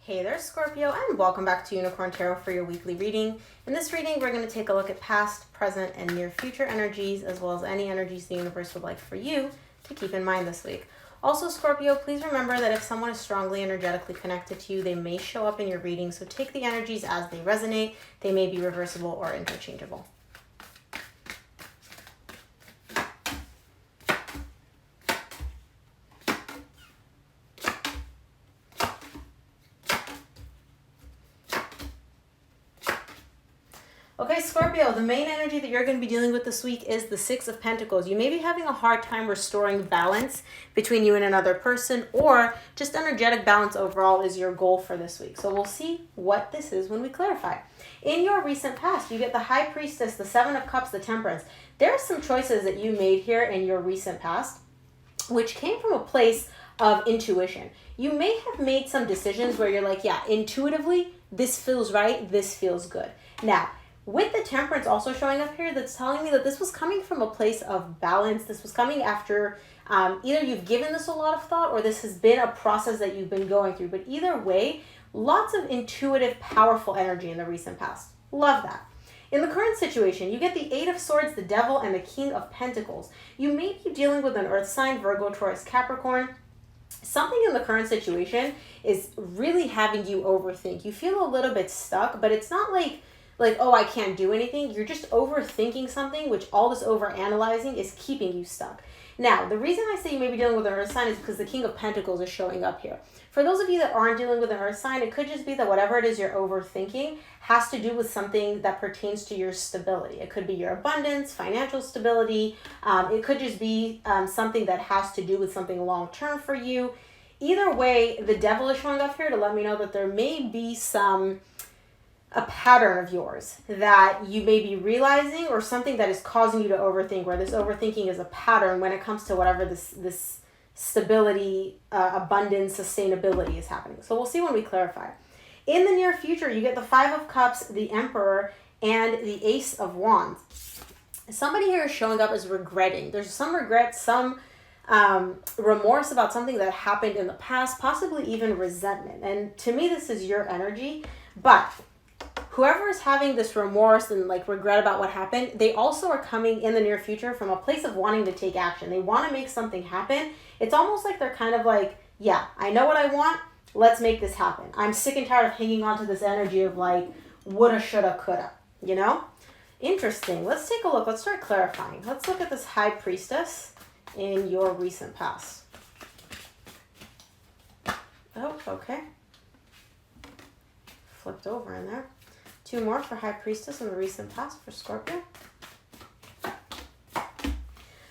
Hey there, Scorpio, and welcome back to Unicorn Tarot for your weekly reading. In this reading, we're going to take a look at past, present, and near future energies, as well as any energies the universe would like for you to keep in mind this week. Also, Scorpio, please remember that if someone is strongly energetically connected to you, they may show up in your reading, so take the energies as they resonate. They may be reversible or interchangeable. Okay, Scorpio, the main energy that you're going to be dealing with this week is the Six of Pentacles. You may be having a hard time restoring balance between you and another person, or just energetic balance overall is your goal for this week. So we'll see what this is when we clarify. In your recent past, you get the High Priestess, the Seven of Cups, the Temperance. There are some choices that you made here in your recent past, which came from a place of intuition. You may have made some decisions where you're like, yeah, intuitively, this feels right, this feels good. Now, with the Temperance also showing up here, that's telling me that this was coming from a place of balance. This was coming after either you've given this a lot of thought or this has been a process that you've been going through. But either way, lots of intuitive, powerful energy in the recent past. Love that. In the current situation, you get the Eight of Swords, the Devil, and the King of Pentacles. You may be dealing with an Earth sign, Virgo, Taurus, Capricorn. Something in the current situation is really having you overthink. You feel a little bit stuck, but it's not like, oh, I can't do anything. You're just overthinking something, which all this overanalyzing is keeping you stuck. Now, the reason I say you may be dealing with an Earth sign is because the King of Pentacles is showing up here. For those of you that aren't dealing with an Earth sign, it could just be that whatever it is you're overthinking has to do with something that pertains to your stability. It could be your abundance, financial stability. It could just be something that has to do with something long-term for you. Either way, the Devil is showing up here to let me know that there may be a pattern of yours that you may be realizing, or something that is causing you to overthink, where this overthinking is a pattern when it comes to whatever this stability, abundance, sustainability is happening. So we'll see when we clarify. In the near future, you get the Five of Cups, the Emperor, and the Ace of Wands. Somebody here is showing up as regretting. There's some regret, some remorse about something that happened in the past, possibly even resentment. And to me, this is your energy, but whoever is having this remorse and regret about what happened, they also are coming in the near future from a place of wanting to take action. They want to make something happen. It's almost like they're kind of like, yeah, I know what I want. Let's make this happen. I'm sick and tired of hanging on to this energy of woulda, shoulda, coulda, you know? Interesting. Let's take a look. Let's start clarifying. Let's look at this High Priestess in your recent past. Oh, okay. Flipped over in there. Two more for High Priestess in the recent past for Scorpio.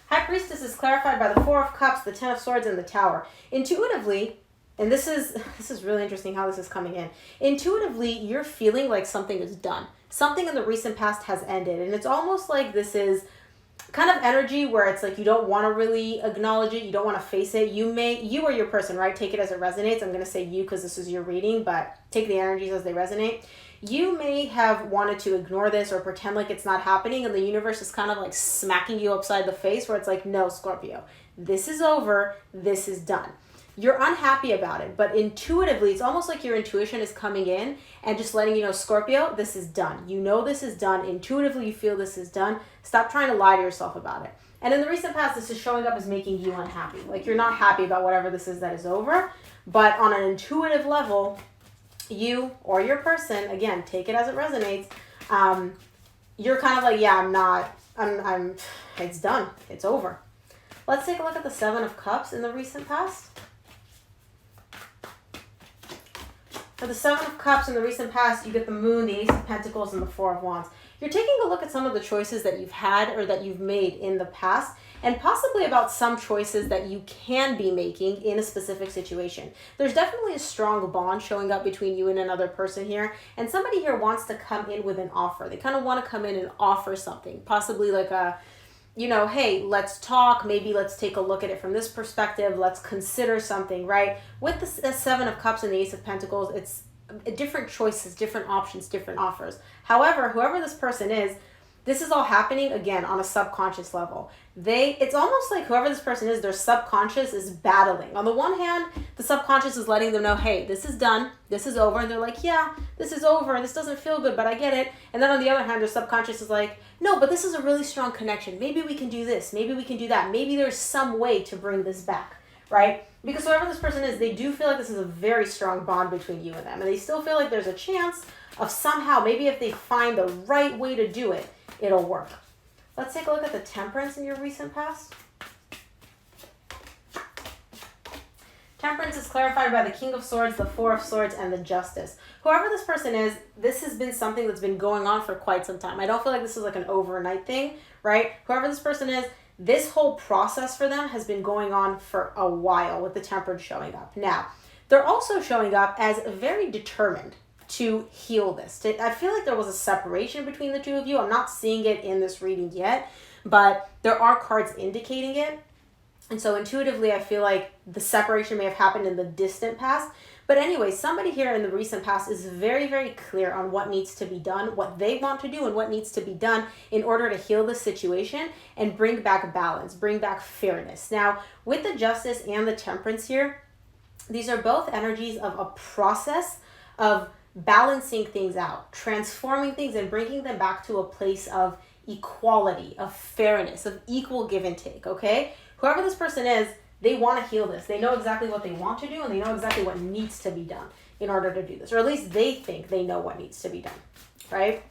High Priestess is clarified by the Four of Cups, the Ten of Swords, and the Tower. Intuitively, and this is really interesting how this is coming in. Intuitively, you're feeling like something is done. Something in the recent past has ended. And it's almost like this is kind of energy where it's like you don't want to really acknowledge it. You don't want to face it. You or your person, right? Take it as it resonates. I'm going to say you because this is your reading, but take the energies as they resonate. You may have wanted to ignore this or pretend like it's not happening, and the universe is kind of like smacking you upside the face where it's like, no, Scorpio, this is over. This is done. You're unhappy about it, but intuitively, it's almost like your intuition is coming in and just letting you know, Scorpio, this is done. You know this is done. Intuitively, you feel this is done. Stop trying to lie to yourself about it. And in the recent past, this is showing up as making you unhappy. Like you're not happy about whatever this is that is over, but on an intuitive level, you or your person, again, take it as it resonates. You're kind of like, yeah, it's done. It's over. Let's take a look at the Seven of Cups in the recent past. For the Seven of Cups in the recent past, you get the Moon, the Ace of Pentacles, and the Four of Wands. You're taking a look at some of the choices that you've had or that you've made in the past, and possibly about some choices that you can be making in a specific situation. There's definitely a strong bond showing up between you and another person here, and somebody here wants to come in with an offer. They kind of want to come in and offer something, possibly like a, hey, let's talk. Maybe let's take a look at it from this perspective. Let's consider something, right? With the Seven of Cups and the Ace of Pentacles, it's different choices, different options, different offers. However, whoever this person is, This is all happening, again, on a subconscious level. It's almost like whoever this person is, their subconscious is battling. On the one hand, the subconscious is letting them know, hey, this is done, this is over. And they're like, yeah, this is over, this doesn't feel good, but I get it. And then on the other hand, their subconscious is like, no, but this is a really strong connection. Maybe we can do this, maybe we can do that. Maybe there's some way to bring this back, right? Because whoever this person is, they do feel like this is a very strong bond between you and them. And they still feel like there's a chance of somehow, maybe if they find the right way to do it, it'll work. Let's take a look at the Temperance in your recent past. Temperance is clarified by the King of Swords, the Four of Swords, and the Justice. Whoever this person is, this has been something that's been going on for quite some time. I don't feel like this is like an overnight thing, right? Whoever this person is, this whole process for them has been going on for a while with the Temperance showing up. Now, they're also showing up as very determined to heal this. I feel like there was a separation between the two of you. I'm not seeing it in this reading yet, but there are cards indicating it. And so intuitively, I feel like the separation may have happened in the distant past. But anyway, somebody here in the recent past is very, very clear on what needs to be done, what they want to do, and what needs to be done in order to heal the situation and bring back balance, bring back fairness. Now, with the Justice and the Temperance here, these are both energies of a process of balancing things out, transforming things, and bringing them back to a place of equality, of fairness, of equal give and take, okay? Whoever this person is, they want to heal this. They know exactly what they want to do, and they know exactly what needs to be done in order to do this. Or at least they think they know what needs to be done, right?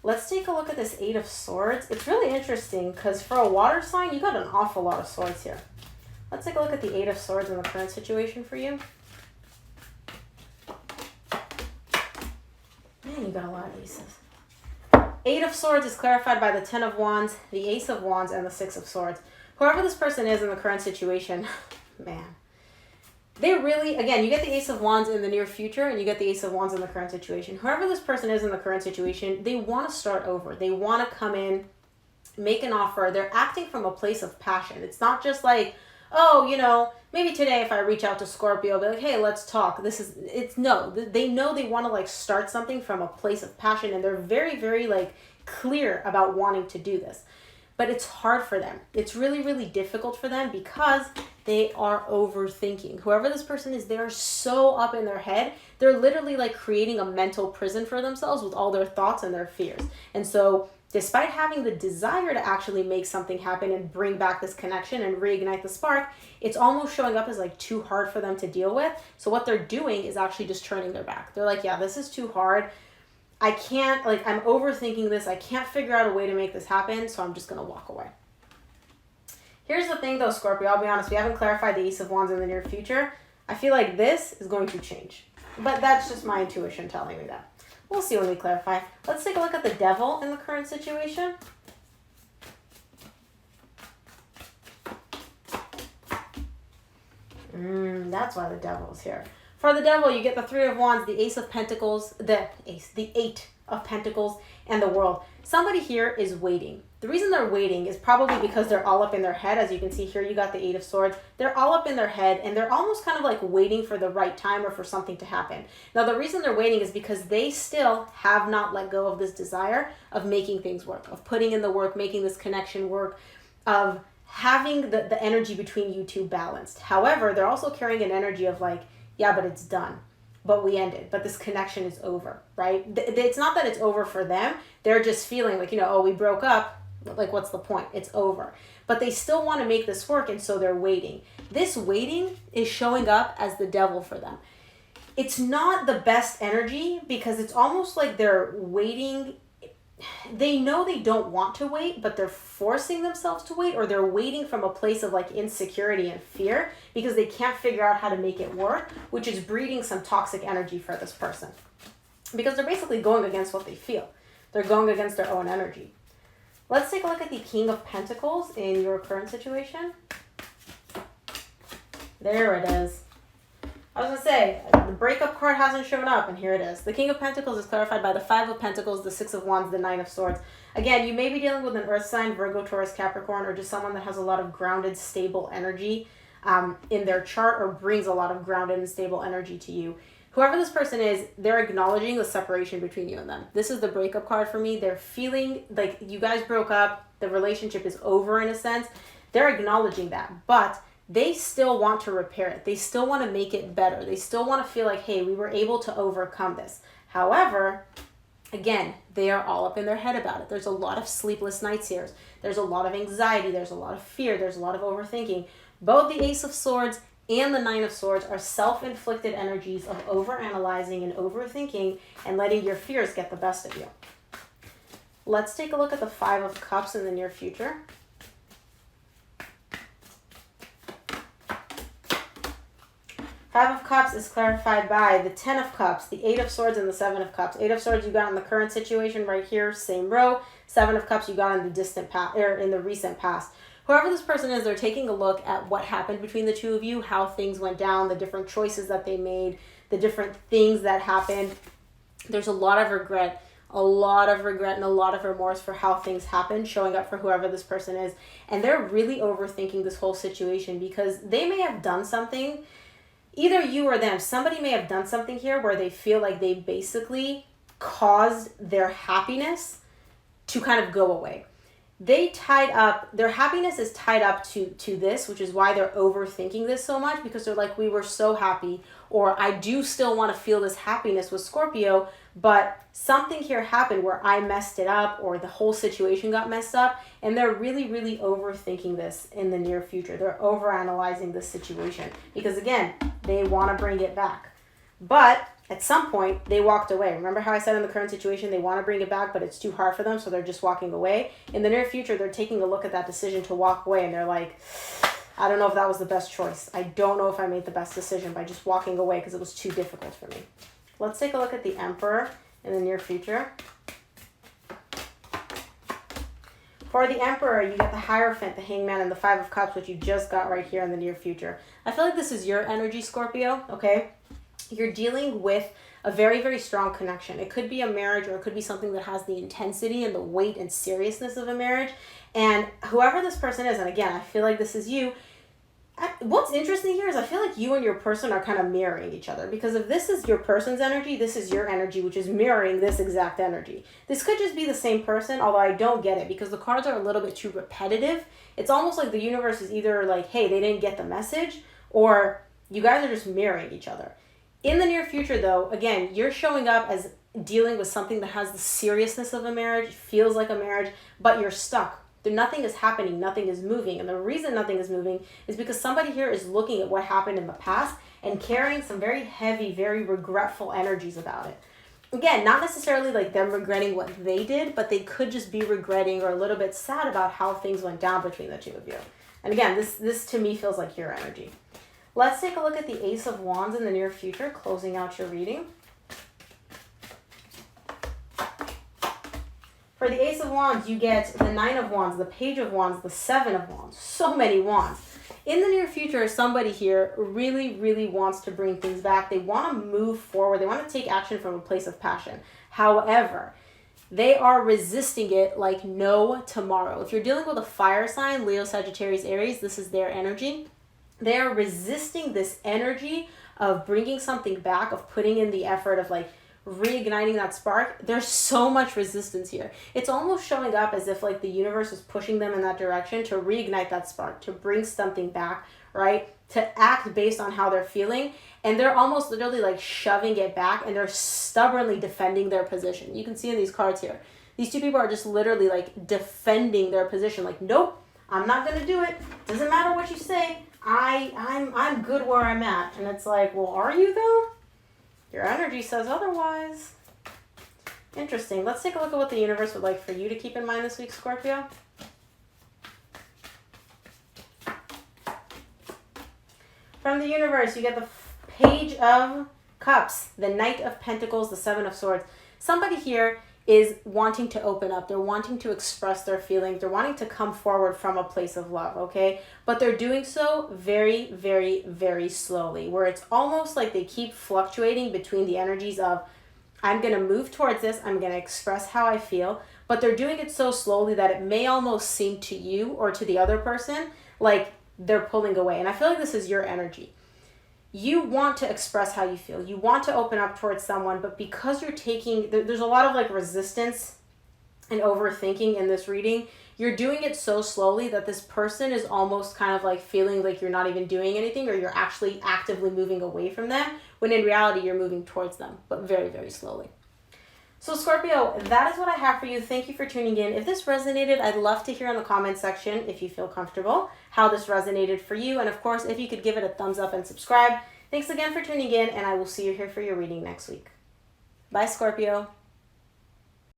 Let's take a look at this Eight of Swords. It's really interesting because for a water sign, you got an awful lot of swords here. Let's take a look at the Eight of Swords in the current situation for you. Man, you got a lot of aces. Eight of Swords is clarified by the Ten of Wands, the Ace of Wands, and the Six of Swords. Whoever this person is in the current situation, man, they really, again, you get the Ace of Wands in the near future and you get the Ace of Wands in the current situation. Whoever this person is in the current situation, they want to start over. They want to come in, make an offer. They're acting from a place of passion. It's not just like, oh, you know, maybe today if I reach out to Scorpio, be like, hey, let's talk. No, they know they want to like start something from a place of passion, and they're very, very like clear about wanting to do this. But it's hard for them. It's really, really difficult for them because they are overthinking. Whoever this person is, they are so up in their head. They're literally like creating a mental prison for themselves with all their thoughts and their fears. And so despite having the desire to actually make something happen and bring back this connection and reignite the spark, it's almost showing up as like too hard for them to deal with. So what they're doing is actually just turning their back. They're like, yeah, this is too hard. I can't, like, I'm overthinking this. I can't figure out a way to make this happen, so I'm just going to walk away. Here's the thing, though, Scorpio. I'll be honest. We haven't clarified the Ace of Wands in the near future. I feel like this is going to change. But that's just my intuition telling me that. We'll see when we clarify. Let's take a look at the Devil in the current situation. That's why the Devil is here. For the Devil, you get the Three of Wands, the Ace of Pentacles, the Eight of Pentacles, and the World. Somebody here is waiting. The reason they're waiting is probably because they're all up in their head. As you can see here, you got the Eight of Swords. They're all up in their head, and they're almost kind of like waiting for the right time or for something to happen. Now, the reason they're waiting is because they still have not let go of this desire of making things work, of putting in the work, making this connection work, of having the energy between you two balanced. However, they're also carrying an energy of like, yeah, but it's done. But we ended. But this connection is over, right? It's not that it's over for them. They're just feeling like, you know, oh, we broke up. Like, what's the point? It's over. But they still want to make this work, and so they're waiting. This waiting is showing up as the Devil for them. It's not the best energy because it's almost like they're waiting. They know they don't want to wait, but they're forcing themselves to wait, or they're waiting from a place of like insecurity and fear because they can't figure out how to make it work, which is breeding some toxic energy for this person. Because they're basically going against what they feel. They're going against their own energy. Let's take a look at the King of Pentacles in your current situation. There it is. I was going to say, the breakup card hasn't shown up, and here it is. The King of Pentacles is clarified by the Five of Pentacles, the Six of Wands, the Nine of Swords. Again, you may be dealing with an earth sign, Virgo, Taurus, Capricorn, or just someone that has a lot of grounded, stable energy in their chart, or brings a lot of grounded and stable energy to you. Whoever this person is, they're acknowledging the separation between you and them. This is the breakup card for me. They're feeling like you guys broke up. The relationship is over in a sense. They're acknowledging that, but they still want to repair it. They still want to make it better. They still want to feel like, hey, we were able to overcome this. However, again, they are all up in their head about it. There's a lot of sleepless nights here. There's a lot of anxiety. There's a lot of fear. There's a lot of overthinking. Both the Ace of Swords and the Nine of Swords are self-inflicted energies of overanalyzing and overthinking and letting your fears get the best of you. Let's take a look at the Five of Cups in the near future. Five of Cups is clarified by the Ten of Cups, the Eight of Swords, and the Seven of Cups. Eight of Swords you got in the current situation right here, same row. Seven of Cups you got in the distant past, or in the recent past. Whoever this person is, they're taking a look at what happened between the two of you, how things went down, the different choices that they made, the different things that happened. There's a lot of regret and a lot of remorse for how things happened showing up for whoever this person is. And they're really overthinking this whole situation because they may have done something, either you or them, somebody may have done something here where they feel like they basically caused their happiness to kind of go away. They tied up, their happiness is tied up to this, which is why they're overthinking this so much, because they're like, we were so happy, or I do still want to feel this happiness with Scorpio, but something here happened where I messed it up, or the whole situation got messed up, and they're really, really overthinking this in the near future. They're overanalyzing this situation, because again, they want to bring it back. But at some point, they walked away. Remember how I said in the current situation, they want to bring it back, but it's too hard for them, so they're just walking away? In the near future, they're taking a look at that decision to walk away, and they're like, I don't know if that was the best choice. I don't know if I made the best decision by just walking away because it was too difficult for me. Let's take a look at the Emperor in the near future. For the Emperor, you get the Hierophant, the Hangman, and the Five of Cups, which you just got right here in the near future. I feel like this is your energy, Scorpio, okay? You're dealing with a very, very strong connection. It could be a marriage, or it could be something that has the intensity and the weight and seriousness of a marriage. And whoever this person is, and again, I feel like this is you. What's interesting here is I feel like you and your person are kind of mirroring each other, because if this is your person's energy, this is your energy, which is mirroring this exact energy. This could just be the same person, although I don't get it because the cards are a little bit too repetitive. It's almost like the universe is either like, hey, they didn't get the message, or you guys are just mirroring each other. In the near future, though, again, you're showing up as dealing with something that has the seriousness of a marriage, feels like a marriage, but you're stuck. Nothing is happening, nothing is moving. And the reason nothing is moving is because somebody here is looking at what happened in the past and carrying some very heavy, very regretful energies about it. Again, not necessarily like them regretting what they did, but they could just be regretting or a little bit sad about how things went down between the two of you. And again, this to me feels like your energy. Let's take a look at the Ace of Wands in the near future, closing out your reading. For the Ace of Wands, you get the Nine of Wands, the Page of Wands, the Seven of Wands. So many wands. In the near future, somebody here really, really wants to bring things back. They want to move forward. They want to take action from a place of passion. However, they are resisting it like no tomorrow. If you're dealing with a fire sign, Leo, Sagittarius, Aries, this is their energy. They are resisting this energy of bringing something back, of putting in the effort of like reigniting that spark. There's so much resistance here. It's almost showing up as if like the universe is pushing them in that direction to reignite that spark, to bring something back, right? To act based on how they're feeling. And they're almost literally like shoving it back, and they're stubbornly defending their position. You can see in these cards here, these two people are just literally like defending their position. Like, nope, I'm not going to do it. Doesn't matter what you say. I'm good where I'm at. And it's like, well, are you though? Your energy says otherwise. Interesting. Let's take a look at what the universe would like for you to keep in mind this week, Scorpio. From the universe, you get the Page of Cups, the Knight of Pentacles, the Seven of Swords. Somebody here is wanting to open up. They're wanting to express their feelings. They're wanting to come forward from a place of love, okay? But they're doing so very, very, very slowly, where it's almost like they keep fluctuating between the energies of, I'm going to move towards this, I'm going to express how I feel, but they're doing it so slowly that it may almost seem to you or to the other person like they're pulling away. And I feel like this is your energy. you want to express how you feel. You want to open up towards someone, but because you're taking, there's a lot of like resistance and overthinking in this reading. You're doing it so slowly that this person is almost kind of like feeling like you're not even doing anything, or you're actually actively moving away from them, when in reality you're moving towards them, but very, very slowly. So Scorpio, that is what I have for you. Thank you for tuning in. If this resonated, I'd love to hear in the comment section, if you feel comfortable, how this resonated for you. And of course, if you could give it a thumbs up and subscribe. Thanks again for tuning in, and I will see you here for your reading next week. Bye, Scorpio.